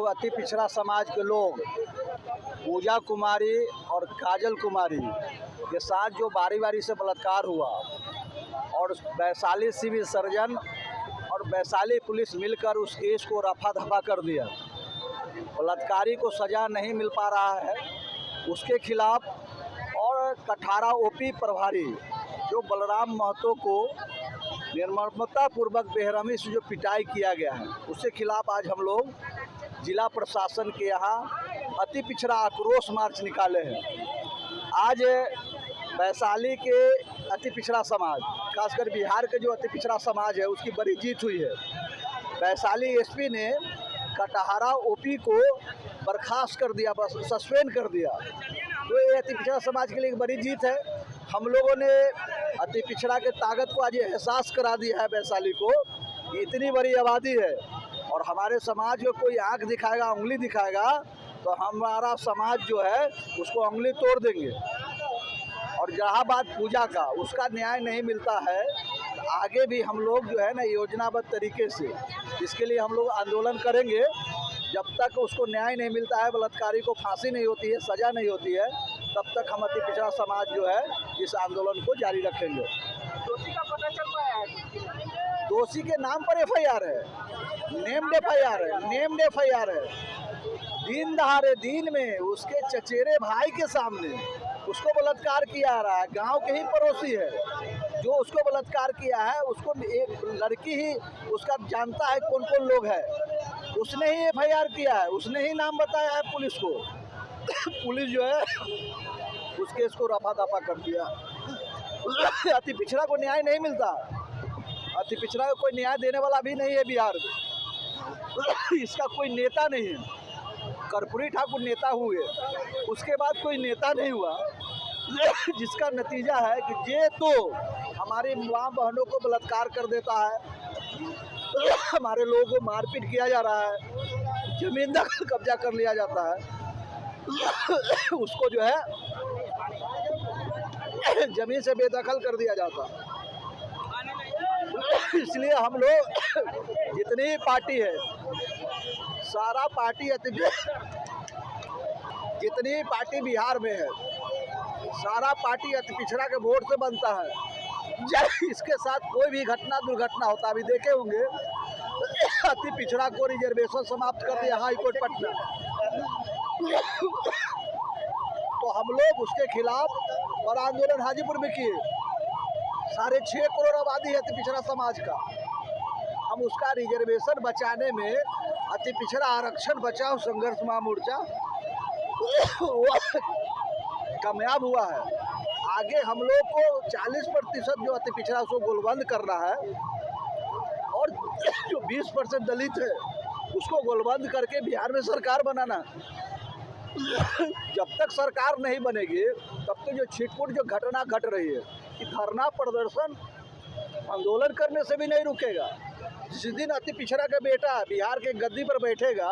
अति पिछड़ा समाज के लोग पूजा कुमारी और काजल कुमारी के साथ जो बारी बारी से बलात्कार हुआ और वैशाली सिविल सर्जन और वैशाली पुलिस मिलकर उस केस को रफा दफा कर दिया। बलात्कारी को सज़ा नहीं मिल पा रहा है, उसके खिलाफ और कठारा ओपी प्रभारी जो बलराम महतो को निर्ममतापूर्वक बेरहमी से जो पिटाई किया गया है, उसके खिलाफ आज हम लोग जिला प्रशासन के यहाँ अति पिछड़ा आक्रोश मार्च निकाले हैं। आज वैशाली के अति पिछड़ा समाज, खासकर बिहार के जो अति पिछड़ा समाज है, उसकी बड़ी जीत हुई है। वैशाली एसपी ने कटहरा ओपी को बर्खास्त कर दिया, बस सस्पेंड कर दिया। तो ये अति पिछड़ा समाज के लिए एक बड़ी जीत है। हम लोगों ने अति पिछड़ा के ताकत को आज ये एहसास करा दिया है वैशाली को कि इतनी बड़ी आबादी है और हमारे समाज को कोई आँख दिखाएगा, उंगली दिखाएगा तो हमारा समाज जो है उसको उंगली तोड़ देंगे। और जहाँ बात पूजा का, उसका न्याय नहीं मिलता है, तो आगे भी हम लोग जो है ना योजनाबद्ध तरीके से इसके लिए हम लोग आंदोलन करेंगे। जब तक उसको न्याय नहीं मिलता है, बलात्कारी को फांसी नहीं होती है, सज़ा नहीं होती है, तब तक हम अति पिछड़ा समाज जो है इस आंदोलन को जारी रखेंगे। दोषी का पता चल पाया है? दोषी के नाम पर एफआईआर है, नेम्ड एफआईआर है, नेम्ड एफआईआर है। दिन दहाड़े दिन में उसके चचेरे भाई के सामने उसको बलात्कार किया जा रहा है। गांव के ही पड़ोसी है जो उसको बलात्कार किया है, उसको एक लड़की ही उसका जानता है कौन कौन लोग हैं, उसने ही एफआईआर किया है, उसने ही नाम बताया है पुलिस को। पुलिस जो है उस केस को रफा दफा कर दिया। अति पिछड़ा को न्याय नहीं मिलता, अति पिछड़ा को कोई न्याय देने वाला भी नहीं है बिहार में। इसका कोई नेता नहीं है। कर्पूरी ठाकुर नेता हुए, उसके बाद कोई नेता नहीं हुआ, जिसका नतीजा है कि ये तो हमारी माँ बहनों को बलात्कार कर देता है, हमारे लोगों को मारपीट किया जा रहा है, जमीन दखल कब्जा कर लिया जाता है, उसको जो है जमीन से बेदखल कर दिया जाता है। इसलिए हम लोग जितनी पार्टी है, सारा पार्टी जितनी पार्टी बिहार में है, सारा पार्टी अति पिछड़ा के वोट से बनता है। जब इसके साथ कोई भी घटना दुर्घटना होता, अभी देखे होंगे अति पिछड़ा को रिजर्वेशन समाप्त कर दिया हाई कोर्ट पटना, तो हम लोग उसके खिलाफ और आंदोलन हाजीपुर में किए। 6.5 करोड़ आबादी है अति पिछड़ा समाज का, हम उसका रिजर्वेशन बचाने में अति पिछड़ा आरक्षण बचाओ संघर्ष महामोर्चा कामयाब हुआ है। आगे हम लोग को 40% जो अति पिछड़ा उसको गोलबंद करना है और जो 20% दलित है उसको गोलबंद करके बिहार में सरकार बनाना। जब तक सरकार नहीं बनेगी तब तक जो छिटपुट जो घटना घट रही है कि धरना प्रदर्शन आंदोलन करने से भी नहीं रुकेगा। जिस दिन अति पिछड़ा का बेटा बिहार के गद्दी पर बैठेगा,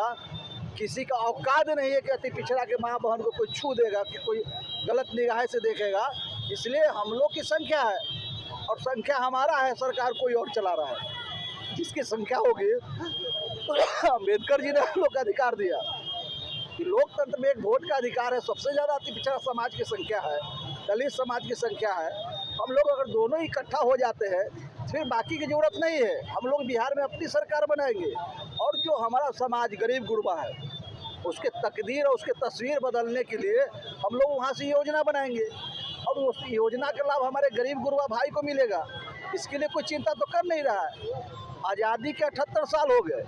किसी का औकात नहीं है कि अति पिछड़ा के माँ बहन को कोई छू देगा, कि कोई गलत निगाह से देखेगा। इसलिए हम लोग की संख्या है और संख्या हमारा है, सरकार कोई और चला रहा है। जिसकी संख्या होगी, अम्बेडकर जी ने हम लोग का अधिकार दिया कि लोकतंत्र में एक वोट का अधिकार है। सबसे ज़्यादा अति पिछड़ा समाज की संख्या है, दलित समाज की संख्या है। हम लोग अगर दोनों इकट्ठा हो जाते हैं फिर बाकी की ज़रूरत नहीं है। हम लोग बिहार में अपनी सरकार बनाएंगे और जो हमारा समाज गरीब गुरबा है उसके तकदीर और उसके तस्वीर बदलने के लिए हम लोग वहाँ से योजना बनाएंगे और उस योजना का लाभ हमारे गरीब गुरबा भाई को मिलेगा। इसके लिए कोई चिंता तो कर नहीं रहा है। आज़ादी के 78 साल हो गए,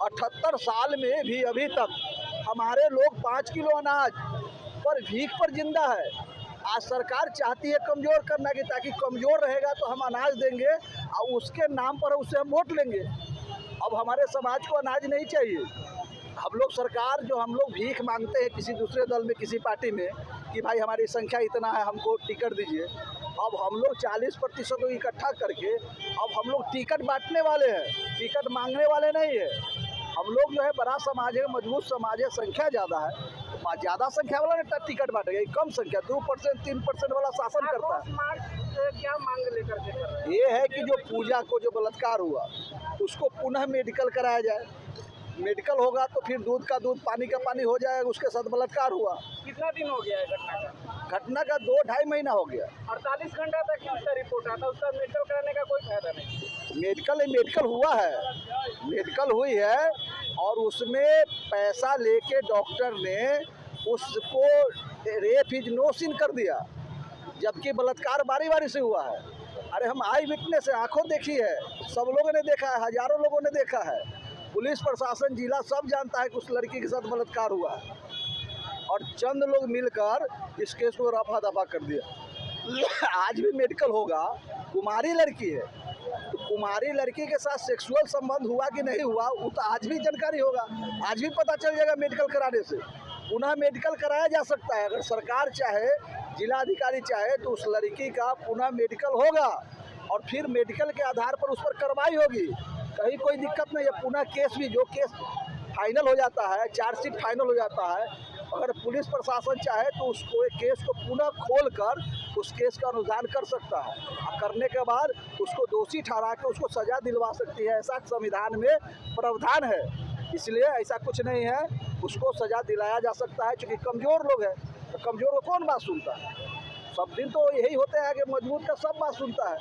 78 साल में भी अभी तक हमारे लोग 5 किलो अनाज पर भीख पर जिंदा है। आज सरकार चाहती है कमज़ोर करना कि ताकि कमज़ोर रहेगा तो हम अनाज देंगे और उसके नाम पर उससे हम वोट लेंगे। अब हमारे समाज को अनाज नहीं चाहिए। हम लोग सरकार जो हम लोग भीख मांगते हैं किसी दूसरे दल में, किसी पार्टी में कि भाई हमारी संख्या इतना है, हमको टिकट दीजिए। अब हम लोग 40% को इकट्ठा करके अब हम लोग टिकट बांटने वाले हैं, टिकट मांगने वाले नहीं है। हम लोग जो है बड़ा समाज है, मजबूत समाज है, संख्या ज़्यादा है, तो ज़्यादा संख्या वाला ना टिकट बांटेगा। कम संख्या 2% 3% वाला शासन करता है। क्या मांग लेकर के ये है कि जो पूजा को जो बलात्कार हुआ उसको पुनः मेडिकल कराया जाए, मेडिकल होगा तो फिर दूध का दूध, पानी का पानी हो जाएगा। उसके साथ बलात्कार हुआ। कितना दिन हो गया है घटना का? घटना का 2-2.5 महीना हो गया। 48 घंटा तक उसका रिपोर्ट आता, उसका मेडिकल कराने का कोई फायदा नहीं। मेडिकल हुआ है, मेडिकल हुई है, और उसमें पैसा लेके डॉक्टर ने उसको रेप इज नो सिन कर दिया, जबकि बलात्कार बारी बारी से हुआ है। अरे हम आई विटनेस है, आंखों देखी है, सब लोगों ने देखा है, हजारों लोगों ने देखा है। पुलिस प्रशासन जिला सब जानता है कि उस लड़की के साथ बलात्कार हुआ है, और चंद लोग मिलकर इस केस को रफा दफा कर दिया। आज भी मेडिकल होगा, कुमारी लड़की है, तो कुमारी लड़की के साथ सेक्सुअल संबंध हुआ कि नहीं हुआ वो तो आज भी जानकारी होगा, आज भी पता चल जाएगा मेडिकल कराने से। पुनः मेडिकल कराया जा सकता है, अगर सरकार चाहे, जिला अधिकारी चाहे तो उस लड़की का पुनः मेडिकल होगा, और फिर मेडिकल के आधार पर उस पर कार्रवाई होगी। कहीं कोई दिक्कत नहीं है। पुनः केस भी, जो केस फाइनल हो जाता है, चार्जशीट फाइनल हो जाता है, अगर पुलिस प्रशासन चाहे तो उसको एक केस को पुनः खोल कर उस केस का अनुधान कर सकता है, और करने के बाद उसको दोषी ठहरा के उसको सज़ा दिलवा सकती है। ऐसा संविधान में प्रावधान है, इसलिए ऐसा कुछ नहीं है, उसको सज़ा दिलाया जा सकता है। क्योंकि कमज़ोर लोग हैं, तो कमज़ोर को कौन बात सुनता है? सब दिन तो यही होता है कि मजबूत का सब बात सुनता है,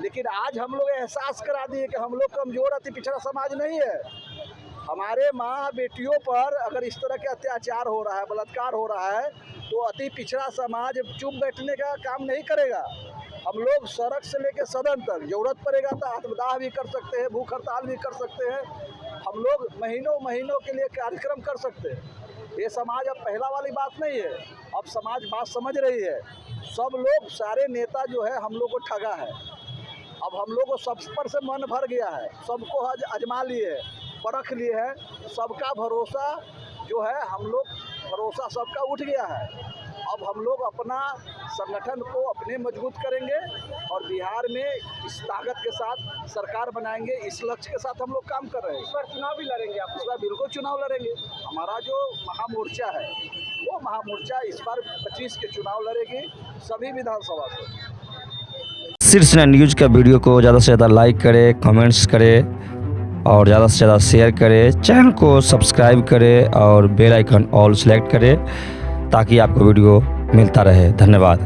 लेकिन आज हम लोग एहसास करा दिए कि हम लोग कमज़ोर, अति पिछड़ा समाज नहीं है। हमारे माँ बेटियों पर अगर इस तरह के अत्याचार हो रहा है, बलात्कार हो रहा है, तो अति पिछड़ा समाज चुप बैठने का काम नहीं करेगा। हम लोग सड़क से लेकर सदन तक जरूरत पड़ेगा तो आत्मदाह भी कर सकते हैं, भूख हड़ताल भी कर सकते हैं। हम लोग महीनों के लिए कार्यक्रम कर सकते हैं। ये समाज अब पहला वाली बात नहीं है, अब समाज बात समझ रही है। सब लोग, सारे नेता जो है हम लोग को ठगा है। अब हम लोग को सब पर से मन भर गया है, सबको आजमा लिए है, परख लिए है, सबका भरोसा जो है, हम लोग भरोसा सबका उठ गया है। अब हम लोग अपना संगठन को अपने मजबूत करेंगे, और बिहार में इस ताकत के साथ सरकार बनाएंगे। इस लक्ष्य के साथ हम लोग काम कर रहे हैं। इस बार चुनाव भी लड़ेंगे आप? इस बार बिल्कुल चुनाव लड़ेंगे। हमारा जो महामोर्चा है, वो महामोर्चा इस बार 25 के चुनाव लड़ेगी, सभी विधानसभा से। शीर्ष न्यूज़ का वीडियो को ज़्यादा से ज़्यादा लाइक करें, कमेंट्स करें और ज़्यादा से ज़्यादा शेयर करें। चैनल को सब्सक्राइब करें और बेल आइकन ऑल सेलेक्ट करें, ताकि आपको वीडियो मिलता रहे। धन्यवाद।